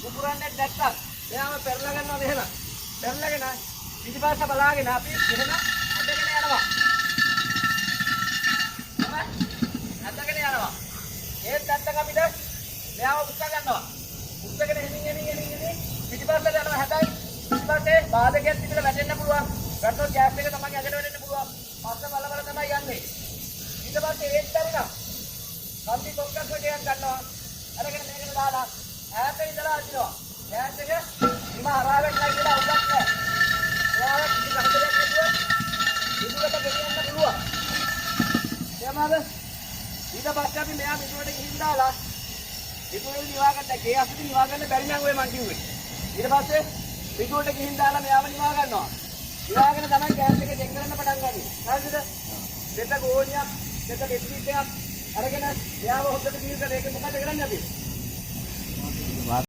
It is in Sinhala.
පුපුරන්නේ නැත්තම් එයාම පෙරලා ගන්නවා මෙහෙම. පෙරලාගෙන පිටිපස්ස බලාගෙන අපි මෙහෙම අදගෙන යනවා. අදගෙන යනවා. ඒත් නැත්තම් අපිට මෙයාව උස්ස ගන්නවා. උස්සගෙන එනින් පිටිපස්සට යනවා. හැබැයි පිටිපස්සේ බාධකයක් තිබිලා වැටෙන්න පුළුවන්. වැටුනොත් ගෑස් එක තමයි අගට වැටෙන්න පුළුවන්. පස්ස බල බල තමයි යන්නේ. ඊට පස්සේ ඒත් බැරිනම් කම්පි කොක්කස් වටයක් ගන්නවා. අරගෙන මේකට දාලා ඈත ඉඳලා අදිනවා. ඈත එක හිම හරාවෙන්න කියලා උඩක් නැහැ. එයාලා කිසි කරදරයක් නැතුව ඉදුරට ගෙනියන්න පුළුවන්. එයාමද ඊට පස්සේ අපි මෙයා මිදුවට ගිහින් දාලා මිදුවේ නිවා ගන්න ගේ අපිට නිවා ගන්න බැරි නම් ඔය මං කිව්වේ. ඊට පස්සේ මිදුවට ගිහින් දාලා මෙයාව නිවා ගන්නවා. නිවාගෙන තමයි ගෑස් එක දෙක් කරන්න පටන් ගන්නේ. හරිද? දෙත ගෝණියක් දෙත ලිප්ස්ටික් එකක් අරගෙන මෙයාව හොද්දට දීලා මේක මොකද කරන්නේ අපි?